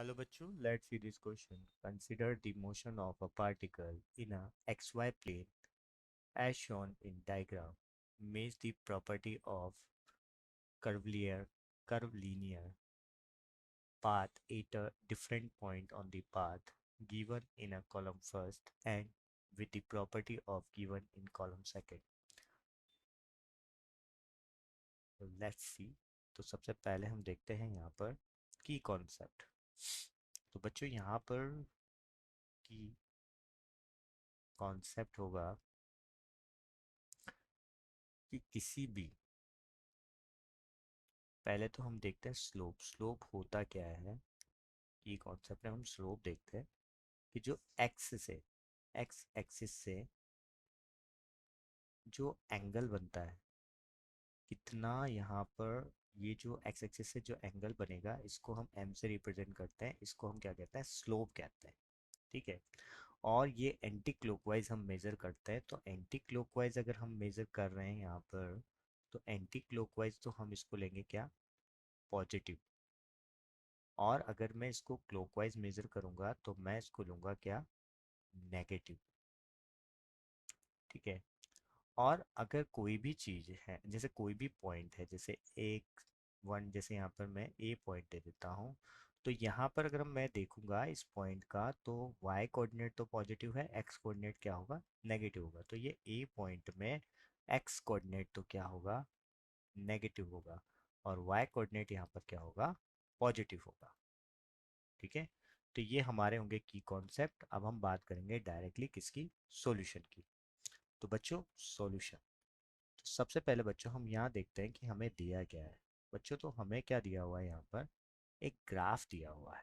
Hello बच्चों, let's see this question. Consider the motion of a particle in a xy plane as shown in diagram. Match the property of curvilinear curvilinear path at a different point on the path given in a column first and with the property of given in column second. So let's see. तो सबसे पहले हम देखते हैं यहाँ पर की concept. तो बच्चों यहाँ पर की कॉन्सेप्ट होगा कि किसी भी पहले तो हम देखते हैं स्लोप। स्लोप होता क्या है ये कॉन्सेप्ट में हम स्लोप देखते हैं कि जो एक्स एक्सिस से जो एंगल बनता है कितना यहाँ पर ये जो एक्स एक्सिस से जो एंगल बनेगा इसको हम एम से रिप्रेजेंट करते हैं, इसको हम क्या कहते हैं, स्लोप कहते हैं। ठीक है। और ये एंटी क्लॉकवाइज हम मेजर करते हैं, तो एंटी क्लॉकवाइज अगर हम मेजर कर रहे हैं यहाँ पर तो एंटी क्लॉकवाइज तो हम इसको लेंगे क्या, पॉजिटिव। और अगर मैं इसको क्लॉकवाइज मेजर करूंगा तो मैं इसको लूंगा क्या, नेगेटिव। ठीक है। और अगर कोई भी चीज है, जैसे कोई भी पॉइंट है, जैसे एक वन, जैसे यहाँ पर मैं ए पॉइंट दे देता हूँ, तो यहाँ पर अगर मैं देखूंगा इस पॉइंट का तो वाई कोऑर्डिनेट तो पॉजिटिव है, एक्स कोऑर्डिनेट क्या होगा, नेगेटिव होगा। तो ये ए पॉइंट में एक्स कोऑर्डिनेट तो क्या होगा, नेगेटिव होगा, और वाई कोऑर्डिनेट यहाँ पर क्या होगा, पॉजिटिव होगा। ठीक है। तो ये हमारे होंगे की कॉन्सेप्ट। अब हम बात करेंगे डायरेक्टली किसकी, सॉल्यूशन की। तो बच्चों सॉल्यूशन, तो सबसे पहले बच्चों हम यहाँ देखते हैं कि हमें दिया क्या है। बच्चों तो हमें क्या दिया हुआ है, यहाँ पर एक ग्राफ दिया हुआ है।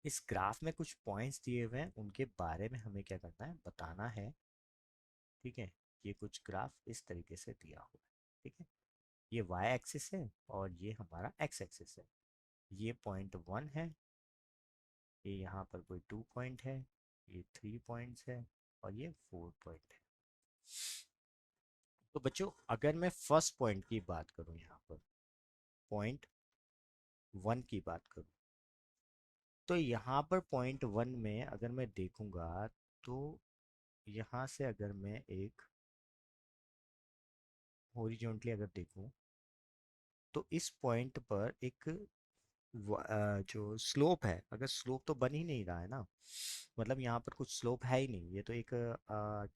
इस ग्राफ में कुछ पॉइंट्स दिए हुए हैं, उनके बारे में हमें क्या करना है, बताना है। ठीक है। ये कुछ ग्राफ इस तरीके से दिया हुआ है। ठीक है। ये वाई एक्सिस है और ये हमारा एक्स एक्सिस है। ये पॉइंट वन है, ये यहाँ पर कोई टू पॉइंट है, ये थ्री पॉइंट्स है, और ये फोर पॉइंट है। तो बच्चों अगर मैं फर्स्ट पॉइंट की बात करूं, यहाँ पर पॉइंट वन की बात करूं, तो यहाँ पर पॉइंट वन में अगर मैं देखूंगा तो यहाँ से अगर मैं एक हॉरिजॉन्टली अगर देखूं तो इस पॉइंट पर एक जो स्लोप है, अगर स्लोप तो बन ही नहीं रहा है ना, मतलब यहाँ पर कुछ स्लोप है ही नहीं, ये तो एक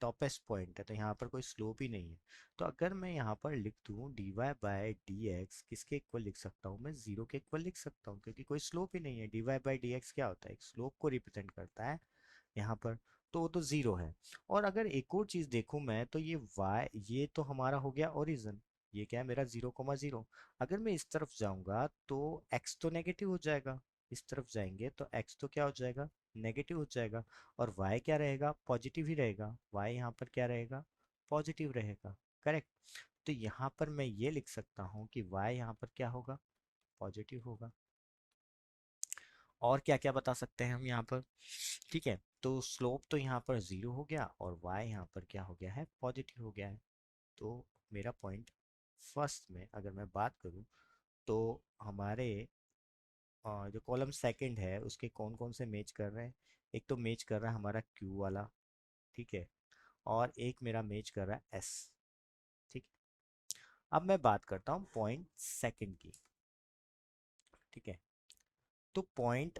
टॉपेस्ट पॉइंट है, तो यहाँ पर कोई स्लोप ही नहीं है। तो अगर मैं यहाँ पर लिख दूँ D Y by D X, किसके इक्वल लिख सकता हूँ, मैं जीरो के इक्वल लिख सकता हूँ, क्योंकि कोई स्लोप ही नहीं है। D Y by D X क्या होता है, एक स्लोप को रिप्रेजेंट करता है यहाँ पर, तो वो तो जीरो है। और अगर एक और चीज देखूं मैं तो ये वाई, ये तो हमारा हो गया ओरिजिन, ये क्या है मेरा 0,0। अगर मैं इस तरफ जाऊंगा तो x तो नेगेटिव हो जाएगा, इस तरफ जाएंगे तो x तो क्या हो जाएगा, नेगेटिव हो जाएगा। और y क्या रहेगा, पॉजिटिव ही रहेगा। y यहाँ पर क्या रहेगा, पॉजिटिव रहेगा। करेक्ट। तो यहाँ पर मैं ये लिख सकता हूँ कि y यहाँ पर क्या होगा, पॉजिटिव होगा। और क्या क्या बता सकते हैं हम यहाँ पर। ठीक है। तो स्लोप तो यहाँ पर जीरो हो गया और y यहाँ पर क्या हो गया है, पॉजिटिव हो गया है। तो मेरा पॉइंट फर्स्ट में अगर मैं बात करूँ तो हमारे जो कॉलम सेकंड है उसके कौन कौन से मैच कर रहे हैं, एक तो मैच कर रहा है हमारा क्यू वाला। ठीक है। और एक मेरा मैच कर रहा है एस। ठीक है। अब मैं बात करता हूँ पॉइंट सेकंड की। ठीक है। तो पॉइंट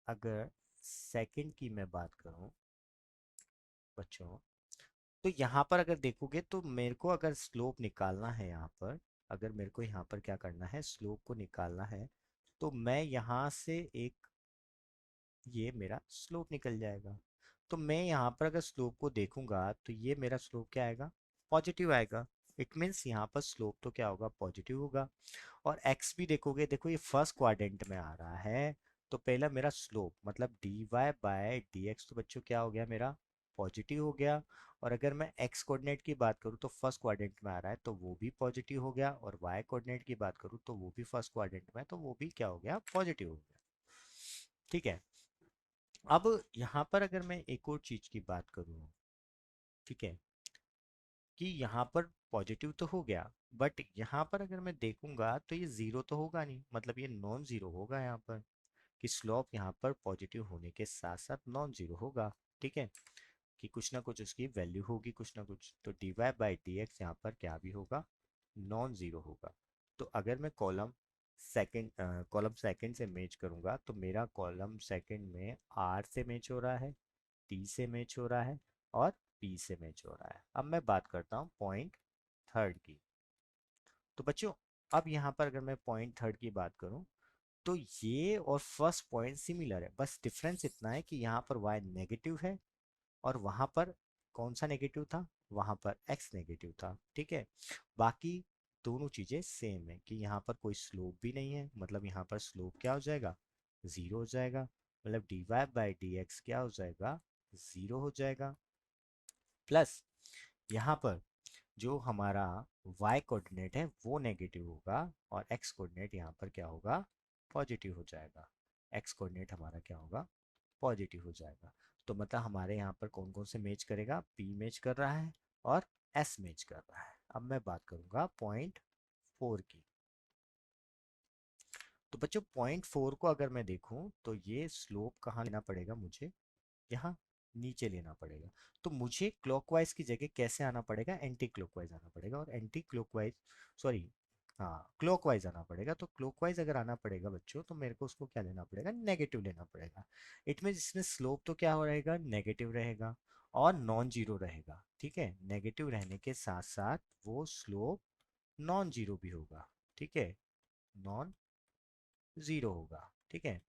अगर सेकंड की मैं बात करूँ बच्चों, तो यहाँ पर अगर देखोगे तो मेरे को अगर स्लोप निकालना है यहाँ पर, अगर मेरे को यहाँ पर क्या करना है, स्लोप को निकालना है, तो मैं यहाँ से एक, ये मेरा स्लोप निकल जाएगा। तो मैं यहाँ पर अगर स्लोप को देखूंगा तो ये मेरा स्लोप क्या आएगा, पॉजिटिव आएगा। इट मीन्स यहाँ पर स्लोप तो क्या होगा, पॉजिटिव होगा। और एक्स भी देखोगे, देखो ये फर्स्ट क्वाड्रेंट में आ रहा है, तो पहला मेरा स्लोप मतलब D Y by D X तो बच्चों क्या हो गया मेरा, पॉजिटिव हो गया। और अगर मैं एक्स कोऑर्डिनेट की बात करूँ तो फर्स्ट क्वाड्रेंट में आ रहा है तो वो भी पॉजिटिव हो गया, और वाई कोऑर्डिनेट की बात करूँ तो वो भी फर्स्ट क्वाड्रेंट में है तो वो भी क्या हो गया, पॉजिटिव हो गया। ठीक है। अब यहाँ पर अगर मैं एक और चीज की बात करूँ, ठीक है, कि यहाँ पर पॉजिटिव तो हो गया, बट यहाँ पर अगर मैं देखूंगा तो ये जीरो तो होगा नहीं, मतलब ये नॉन जीरो होगा यहाँ पर, कि स्लोप यहाँ पर पॉजिटिव होने के साथ साथ नॉन जीरो होगा। ठीक है, कि कुछ ना कुछ उसकी वैल्यू होगी, कुछ ना कुछ, तो D Y by D X यहाँ पर क्या भी होगा, नॉन जीरो होगा। तो अगर मैं कॉलम सेकंड से मैच करूंगा तो मेरा कॉलम सेकंड में आर से मैच हो रहा है, टी से मैच हो रहा है, और पी से मैच हो रहा है। अब मैं बात करता हूँ पॉइंट थर्ड की। तो बच्चों, अब यहाँ पर अगर मैं पॉइंट थर्ड की बात करूँ तो ये और फर्स्ट पॉइंट सिमिलर है, बस डिफरेंस इतना है कि यहाँ पर y नेगेटिव है और वहां पर कौन सा नेगेटिव था, वहां पर x नेगेटिव था। ठीक है, बाकी दोनों चीजें सेम है, कि यहाँ पर कोई स्लोप भी नहीं है, मतलब यहाँ पर स्लोप क्या हो जाएगा, जीरो हो जाएगा, मतलब D Y by D X क्या हो जाएगा, जीरो हो जाएगा। प्लस यहाँ पर जो हमारा y कोऑर्डिनेट है वो नेगेटिव होगा, और x कोऑर्डिनेट यहाँ पर क्या होगा, पॉजिटिव हो जाएगा। x कोऑर्डिनेट हमारा क्या होगा, पॉजिटिव हो जाएगा। तो मतलब हमारे यहाँ पर कौन कौन से मैच करेगा, p मैच कर रहा है और s मैच कर रहा है। अब मैं बात करूंगा पॉइंट फोर की। तो बच्चों पॉइंट फोर को अगर मैं देखूं तो ये स्लोप कहाँ लेना पड़ेगा मुझे, यहाँ नीचे लेना पड़ेगा। तो मुझे क्लॉकवाइज की जगह कैसे आना पड़ेगा, एंटी क्लॉकवाइज आना पड़ेगा, और एंटी क्लॉकवाइज, सॉरी, हाँ क्लॉकवाइज आना पड़ेगा। तो क्लॉकवाइज अगर आना पड़ेगा बच्चों तो मेरे को उसको क्या लेना पड़ेगा, नेगेटिव लेना पड़ेगा। इट मीन इसमें स्लोप तो क्या हो रहेगा, नेगेटिव रहेगा और नॉन जीरो रहेगा। ठीक है, नेगेटिव रहने के साथ साथ वो स्लोप नॉन जीरो भी होगा। ठीक है, नॉन जीरो होगा। ठीक है,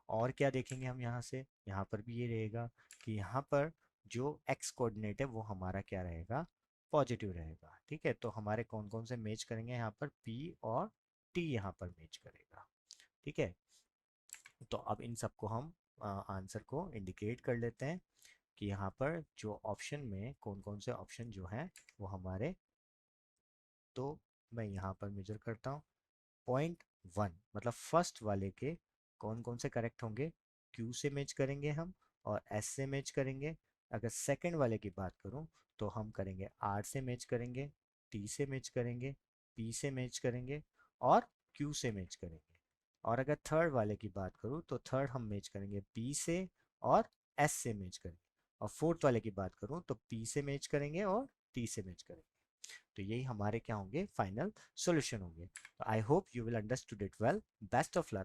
और क्या देखेंगे हम यहाँ से, यहाँ पर भी ये रहेगा कि यहाँ पर जो x कोऑर्डिनेट है वो हमारा क्या रहेगा, पॉजिटिव रहेगा। ठीक है, तो हमारे कौन कौन से मैच करेंगे, यहाँ पर p और t यहाँ पर मैच करेगा। ठीक है, तो अब इन सबको हम आंसर को इंडिकेट कर लेते हैं कि यहाँ पर जो ऑप्शन में कौन कौन से ऑप्शन जो हैं वो हमारे, तो मैं यहाँ पर मेजर करता हूँ। पॉइंट वन मतलब फर्स्ट वाले के कौन कौन से करेक्ट होंगे, क्यू से मैच करेंगे हम और एस से मैच करेंगे। अगर सेकंड वाले की बात करूं तो हम करेंगे आर से मैच करेंगे, टी से मैच करेंगे, पी से मैच करेंगे और क्यू से मैच करेंगे। और अगर थर्ड वाले की बात करूं तो थर्ड हम मैच करेंगे पी से और एस से मैच करेंगे। और फोर्थ वाले की बात करूं तो पी से मैच करेंगे और टी से मैच करेंगे। तो यही हमारे क्या होंगे, फाइनल सॉल्यूशन होंगे। I hope you will understood it well. Best of luck.